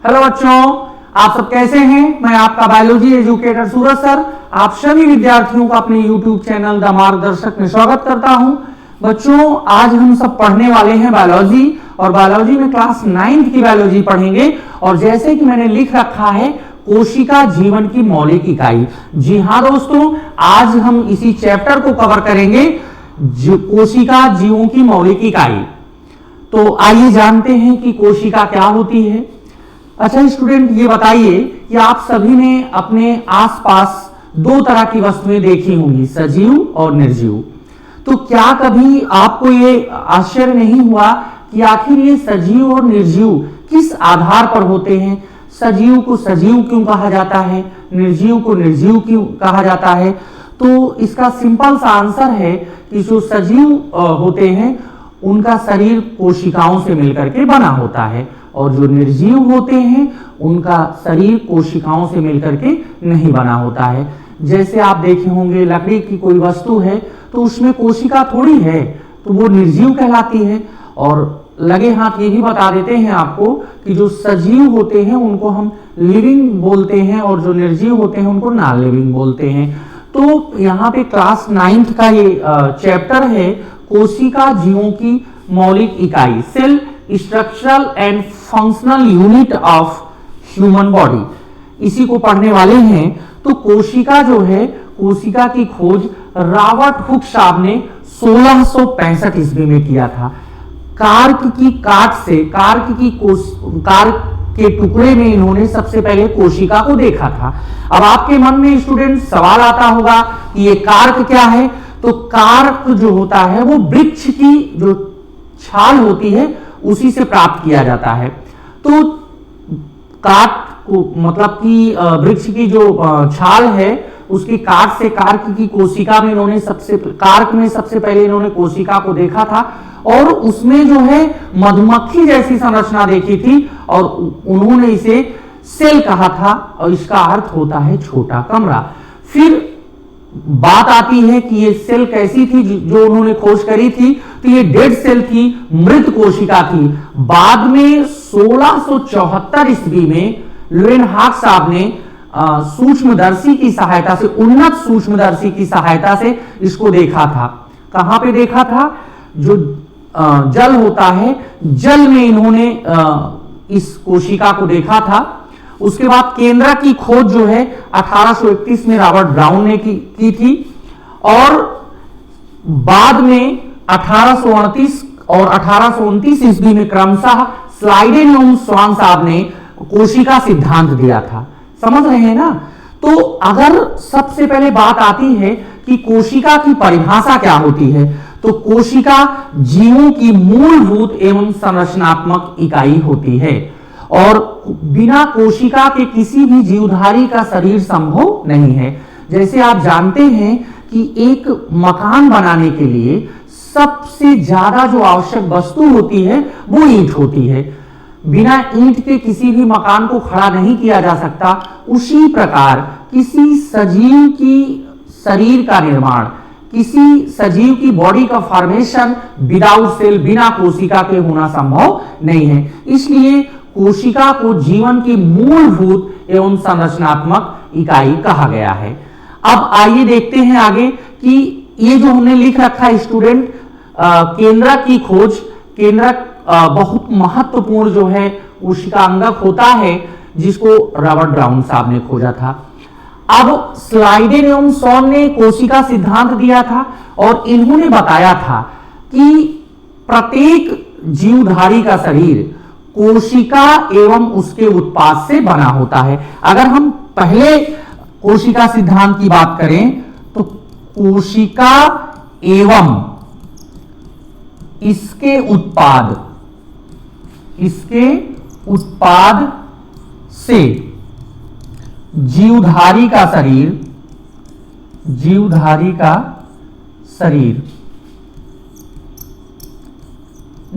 Hello बच्चों, आप सब कैसे हैं? मैं आपका बायोलॉजी एजुकेटर सूरज सर आप सभी विद्यार्थियों का अपने यूट्यूब चैनल द मार्गदर्शक में स्वागत करता हूं। बच्चों, आज हम सब पढ़ने वाले हैं बायोलॉजी, और बायोलॉजी में क्लास 9th की बायोलॉजी पढ़ेंगे। और जैसे कि मैंने लिख रखा है, कोशिका जीवन की मौलिक इकाई। जी हाँ दोस्तों, आज हम इसी चैप्टर को कवर करेंगे, कोशिका जीवों की मौलिक इकाई। तो आइए जानते हैं कि कोशिका क्या होती है। अच्छा स्टूडेंट, ये बताइए कि आप सभी ने अपने आसपास दो तरह की वस्तुएं देखी होंगी, सजीव और निर्जीव। तो क्या कभी आपको ये आश्चर्य नहीं हुआ कि आखिर ये सजीव और निर्जीव किस आधार पर होते हैं? सजीव को सजीव क्यों कहा जाता है, निर्जीव को निर्जीव क्यों कहा जाता है? तो इसका सिंपल सा आंसर है कि जो सजीव होते हैं उनका शरीर कोशिकाओं से मिलकर के बना होता है, और जो निर्जीव होते हैं उनका शरीर कोशिकाओं से मिलकर के नहीं बना होता है। जैसे आप देखे होंगे, लकड़ी की कोई वस्तु है तो उसमें कोशिका थोड़ी है, तो वो निर्जीव कहलाती है। और लगे हाथ ये भी बता देते हैं आपको कि जो सजीव होते हैं उनको हम लिविंग बोलते हैं, और जो निर्जीव होते हैं उनको नॉन लिविंग बोलते हैं। तो यहाँ पे क्लास 9th का ये चैप्टर है, कोशिका जीवों की मौलिक इकाई, cell structural and functional unit of human body. इसी को पढ़ने वाले हैं। तो कोशिका जो है, कोशिका की खोज रॉबर्ट हुक साहब ने 1665 ईस्वी में किया था। कार्क की काट से, कार्क के टुकड़े में इन्होंने सबसे पहले कोशिका को देखा था। अब आपके मन में स्टूडेंट सवाल आता होगा कि ये कार्क क्या है? तो कार्क जो होता है वो वृक्ष की जो छाल होती है उसी से प्राप्त किया जाता है। तो काट को मतलब कि वृक्ष की जो छाल है उसकी काट से कार्क की कोशिका में इन्होंने सबसे पहले इन्होंने कोशिका को देखा था, और उसमें जो है मधुमक्खी जैसी संरचना देखी थी, और उन्होंने इसे सेल कहा था, और इसका अर्थ होता है छोटा कमरा। फिर बात आती है कि ये सेल कैसी थी जो उन्होंने खोज करी थी, तो ये डेड सेल थी, मृत कोशिका थी। बाद में 1674 ईस्वी में लुएनहाक साहब ने सूक्ष्मदर्शी की सहायता से, उन्नत सूक्ष्मदर्शी की सहायता से इसको देखा था। कहां पे देखा था? जो जल होता है, जल में इन्होंने इस कोशिका को देखा था। उसके बाद केंद्र की खोज जो है 1831 में रॉबर्ट ब्राउन ने की थी, और बाद में 1838 और 1829 ईस्वी में क्रमशः स्लाइडेन एवं स्वान साहब ने कोशिका सिद्धांत दिया था। समझ रहे हैं ना? तो अगर सबसे पहले बात आती है कि कोशिका की परिभाषा क्या होती है, तो कोशिका जीवों की मूलभूत एवं संरचनात्मक इकाई होती है, और बिना कोशिका के किसी भी जीवधारी का शरीर संभव नहीं है। जैसे आप जानते हैं कि एक मकान बनाने के लिए सबसे ज्यादा जो आवश्यक वस्तु होती है वो ईंट होती है। बिना ईंट के किसी भी मकान को खड़ा नहीं किया जा सकता। उसी प्रकार किसी सजीव की शरीर का निर्माण, किसी सजीव की बॉडी का फॉर्मेशन विदाउट सेल, बिना कोशिका के होना संभव नहीं है। इसलिए कोशिका को जीवन की मूलभूत एवं संरचनात्मक इकाई कहा गया है। अब आइए देखते हैं आगे कि ये जो हमने लिख रखा है स्टूडेंट, केंद्रक की खोज, केंद्रक बहुत महत्वपूर्ण जो है कोशिका अंगक होता है, जिसको रॉबर्ट ब्राउन साहब ने खोजा था। अब स्लाइडेन एवं सॉन ने कोशिका सिद्धांत दिया था, और इन्होंने बताया था कि प्रत्येक जीवधारी का शरीर कोशिका एवं उसके उत्पाद से बना होता है। अगर हम पहले कोशिका सिद्धांत की बात करें तो कोशिका एवं इसके उत्पाद से जीवधारी का शरीर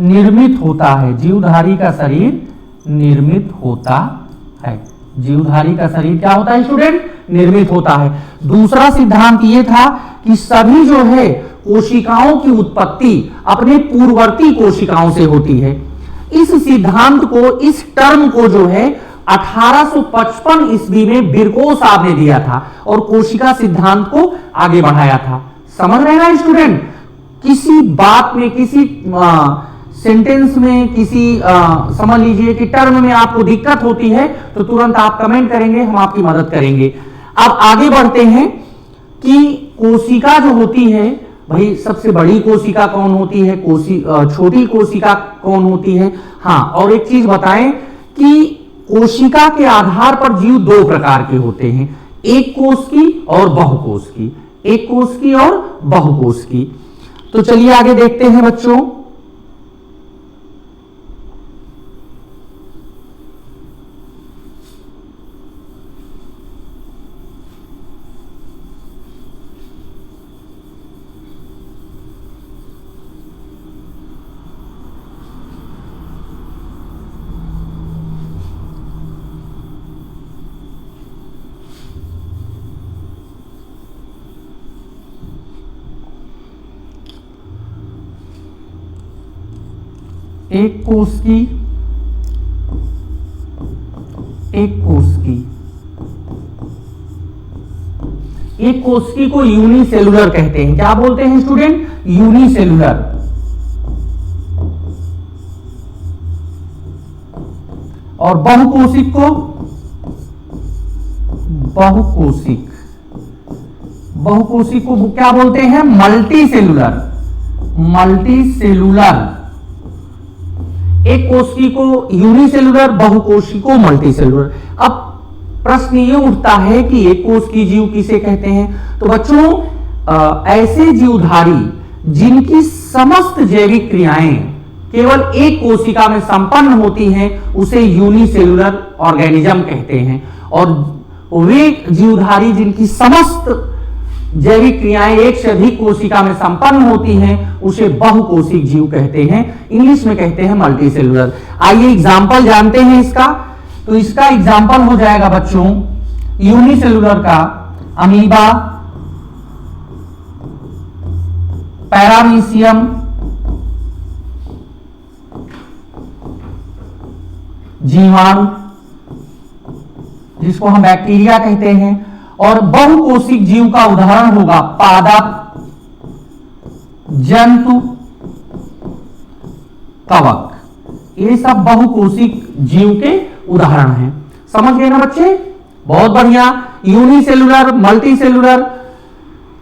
निर्मित होता है। जीवधारी का शरीर निर्मित होता है। जीवधारी का शरीर क्या होता है स्टूडेंट? निर्मित होता है। दूसरा सिद्धांत यह था कि सभी जो है कोशिकाओं की उत्पत्ति अपने पूर्ववर्ती कोशिकाओं से होती है। इस सिद्धांत को, इस टर्म को जो है 1855 ईस्वी में बिरको साहब ने दिया था और कोशिका सिद्धांत को आगे बढ़ाया था। समझ रहे हैं ना स्टूडेंट? किसी बात में, किसी सेंटेंस में, किसी समझ लीजिए कि टर्म में आपको दिक्कत होती है तो तुरंत आप कमेंट करेंगे, हम आपकी मदद करेंगे। अब आगे बढ़ते हैं कि कोशिका जो होती है, भाई सबसे बड़ी कोशिका कौन होती है, छोटी कोशिका कौन होती है। हाँ, और एक चीज बताएं कि कोशिका के आधार पर जीव दो प्रकार के होते हैं, एक कोश की और बहुकोश की, एक कोश की और बहुकोश की। तो चलिए आगे देखते हैं बच्चों। एक कोश की, एक कोश की, एक कोश की को यूनिसेलुलर कहते हैं। क्या बोलते हैं स्टूडेंट? यूनिसेलुलर। और बहुकोशिक को बहुकोशिक, बहुकोशिक को क्या बोलते हैं? मल्टीसेलुलर। मल्टीसेलुलर। एक कोशिकी को यूनिसेलुलर, बहुकोशिकी को मल्टीसेलुलर। अब प्रश्न ये उठता है कि एक कोशिकी जीव किसे कहते हैं? तो बच्चों ऐसे जीवधारी जिनकी समस्त जैविक क्रियाएं केवल एक कोशिका में संपन्न होती हैं उसे यूनिसेलुलर ऑर्गेनिज्म कहते हैं। और वे जीवधारी जिनकी समस्त जैविक क्रियाएं एक से अधिक कोशिका में संपन्न होती हैं उसे बहुकोशिक जीव कहते हैं, इंग्लिश में कहते हैं मल्टीसेलुलर। आइए एग्जांपल जानते हैं इसका। तो इसका एग्जांपल हो जाएगा बच्चों यूनिसेलुलर का अमीबा, पैरामीशियम, जीवाणु जिसको हम बैक्टीरिया कहते हैं। और बहुकोशिक जीव का उदाहरण होगा पादप, जंतु, कवक। ये सब बहुकोशिक जीव के उदाहरण हैं। समझ गए ना बच्चे? बहुत बढ़िया। Unicellular, multicellular.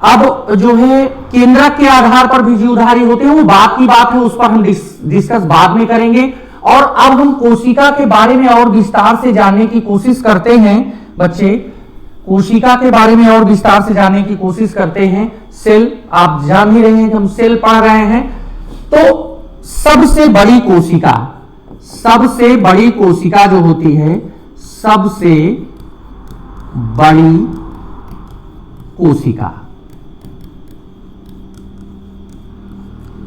अब जो है केंद्रक के आधार पर भी जीवधारी होते हैं, वो बात की बात है, उस पर हम डिस्कस बाद में करेंगे। और अब हम कोशिका के बारे में और विस्तार से जानने की कोशिश करते हैं बच्चे। कोशिका के बारे में और विस्तार से जानने की कोशिश करते हैं। सेल, आप जान ही रहे हैं कि हम सेल पढ़ रहे हैं। तो सबसे बड़ी कोशिका, सबसे बड़ी कोशिका जो होती है, सबसे बड़ी कोशिका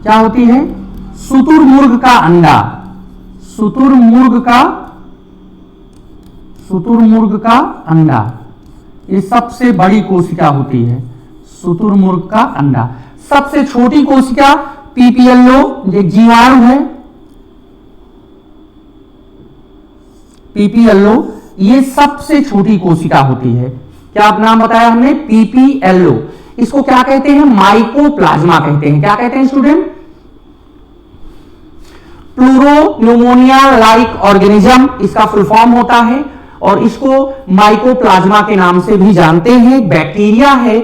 क्या होती है? शुतुरमुर्ग का अंडा। शुतुरमुर्ग का अंडा ये सबसे बड़ी कोशिका होती है। शुतुरमुर्ग का अंडा। सबसे छोटी कोशिका पीपीएलओ, ये जीवाणु है। पीपीएलओ ये सबसे छोटी कोशिका होती है। क्या आप नाम बताया हमने? पीपीएलओ। इसको क्या कहते हैं? माइकोप्लाज्मा कहते हैं। क्या कहते हैं स्टूडेंट? प्लूरोन्यूमोनिया लाइक ऑर्गेनिज्म इसका फुल फॉर्म होता है। और इसको माइकोप्लाज्मा के नाम से भी जानते हैं, बैक्टीरिया है।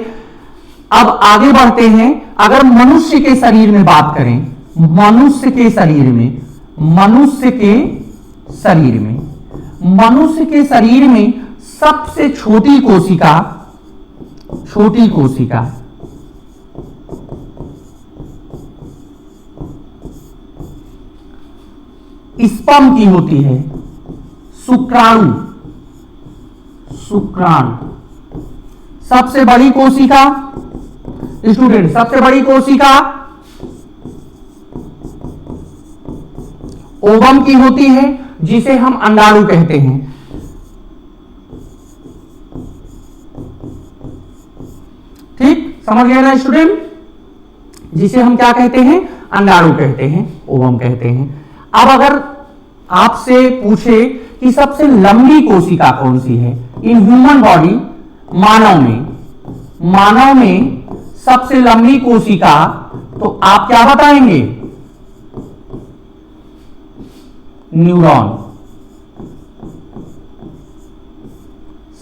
अब आगे बढ़ते हैं। अगर मनुष्य के शरीर में बात करें, मनुष्य के शरीर में सबसे छोटी कोशिका स्पर्म की होती है। शुक्राणु। सबसे बड़ी कोशिका स्टूडेंट, सबसे बड़ी कोशिका ओवम की होती है, जिसे हम अंडाणु कहते हैं। ठीक, समझ गए ना स्टूडेंट? जिसे हम क्या कहते हैं? अंडाणु कहते हैं, ओवम कहते हैं। अब अगर आपसे पूछे कि सबसे लंबी कोशिका कौन सी है इन ह्यूमन बॉडी, मानव में सबसे लंबी कोशिका, तो आप क्या बताएंगे? न्यूरॉन।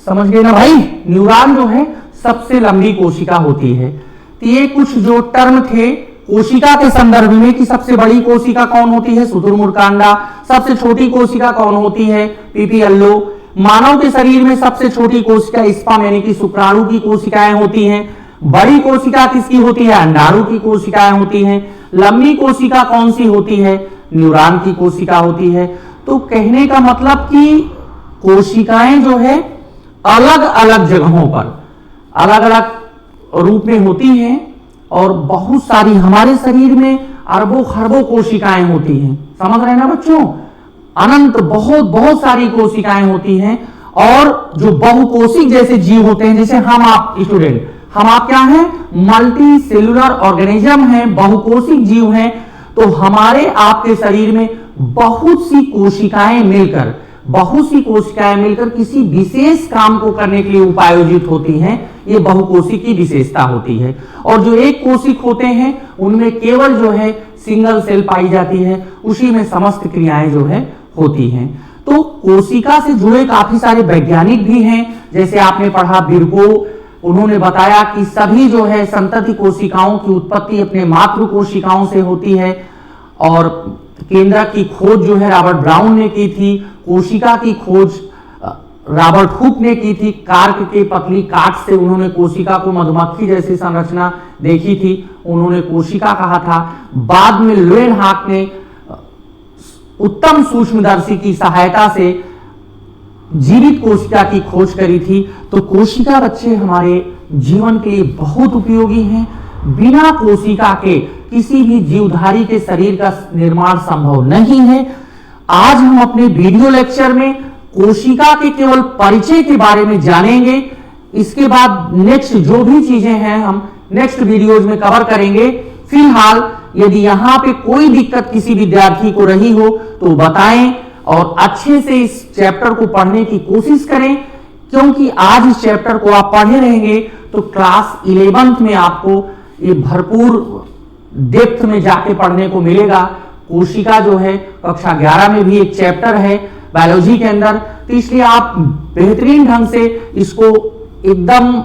समझ गए ना भाई? न्यूरॉन जो है सबसे लंबी कोशिका होती है। तो ये कुछ जो टर्म थे कोशिका के संदर्भ में कि सबसे बड़ी कोशिका कौन होती है? शुतुरमुर्ग कांडा। सबसे छोटी कोशिका कौन होती है? पीपी अल्लो। मानव के शरीर में सबसे छोटी कोशिका स्पर्म यानी कि शुक्राणु की कोशिकाएं होती हैं। बड़ी कोशिका किसकी होती है? अंडाणु की कोशिकाएं होती हैं। लंबी कोशिका कौन सी होती है? न्यूरॉन की कोशिका होती है। तो कहने का मतलब कि कोशिकाएं जो है अलग अलग जगहों पर अलग अलग रूप में होती हैं और बहुत सारी हमारे शरीर में अरबों खरबों कोशिकाएं होती हैं। समझ रहे हैं ना बच्चों? अनंत बहुत बहुत सारी कोशिकाएं होती हैं। और जो बहुकोशिक जैसे जीव होते हैं, जैसे हम आप स्टूडेंट, हम आप क्या हैं? मल्टी सेलुलर ऑर्गेनिज्म हैं, बहुकोशिक जीव हैं। तो हमारे आपके शरीर में बहुत सी कोशिकाएं मिलकर किसी विशेष काम को करने के लिए उपायोजित होती हैं। ये बहुकोशिक की विशेषता होती है। और जो एक कोशिक होते हैं उनमें केवल जो है सिंगल सेल पाई जाती है, उसी में समस्त क्रियाएं जो है होती हैं। तो कोशिका से जुड़े काफी सारे वैज्ञानिक भी हैं, जैसे आपने पढ़ा बिरको, उन्होंने बताया कि सभी जो है संतति कोशिकाओं की उत्पत्ति अपने मातृ कोशिकाओं से होती है। और केंद्रक की खोज जो है रॉबर्ट ब्राउन ने की थी। कोशिका की खोज रॉबर्ट हुक ने की थी। कार्क के पतली काट से उन्होंने कोशिका को मधुमक्खी जैसी संरचना देखी थी, उन्होंने कोशिका कहा था। बाद में लोएनहाक ने उत्तम सूक्ष्मदर्शी की सहायता से जीवित कोशिका की खोज करी थी। तो कोशिका बच्चे हमारे जीवन के लिए बहुत उपयोगी हैं। बिना कोशिका के किसी भी जीवधारी के शरीर का निर्माण संभव नहीं है। आज हम अपने वीडियो लेक्चर में कोशिका के केवल परिचय के बारे में जानेंगे। इसके बाद नेक्स्ट जो भी चीजें हैं हम नेक्स्ट वीडियोज में कवर करेंगे। फिलहाल यदि यहां पे कोई दिक्कत किसी विद्यार्थी को रही हो तो बताएं और अच्छे से इस चैप्टर को पढ़ने की कोशिश करें, क्योंकि आज इस चैप्टर को आप पढ़े रहेंगे तो क्लास 11th में आपको ये भरपूर डेप्थ में जाके पढ़ने को मिलेगा। कोशिका जो है कक्षा 11 में भी एक चैप्टर है बायोलॉजी के अंदर, तो इसलिए आप बेहतरीन ढंग से इसको एकदम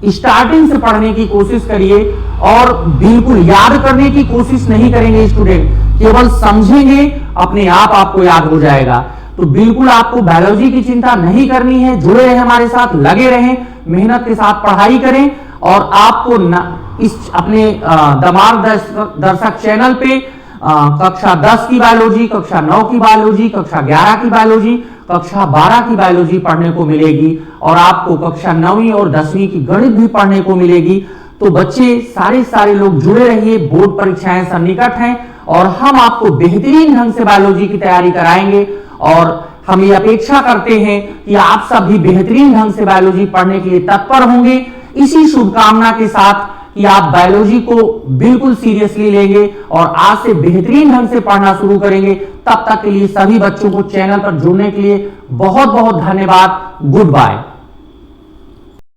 स्टार्टिंग से पढ़ने की कोशिश करिए और बिल्कुल याद करने की कोशिश नहीं करेंगे स्टूडेंट, केवल समझेंगे, अपने आप आपको याद हो जाएगा। तो बिल्कुल आपको बायोलॉजी की चिंता नहीं करनी है, जुड़े रहें हमारे साथ, लगे रहें, मेहनत के साथ पढ़ाई करें। और आपको इस अपने दमार दर्शक चैनल पे कक्षा 10 की बायोलॉजी, कक्षा 9 की बायोलॉजी, कक्षा 11 की बायोलॉजी, कक्षा 12 की बायोलॉजी पढ़ने को मिलेगी और आपको कक्षा 9वीं और 10वीं की गणित भी पढ़ने को मिलेगी। तो बच्चे सारे लोग जुड़े रहिए, बोर्ड परीक्षाएं सन्निकट हैं और हम आपको बेहतरीन ढंग से बायोलॉजी की तैयारी कराएंगे। और हम ये अपेक्षा करते हैं कि आप सब भी बेहतरीन ढंग से बायोलॉजी पढ़ने के लिए तत्पर होंगे। इसी शुभकामना के साथ कि आप बायोलॉजी को बिल्कुल सीरियसली लेंगे और आज से बेहतरीन ढंग से पढ़ना शुरू करेंगे। तब तक के लिए सभी बच्चों को चैनल पर जुड़ने के लिए बहुत बहुत धन्यवाद। Good bye.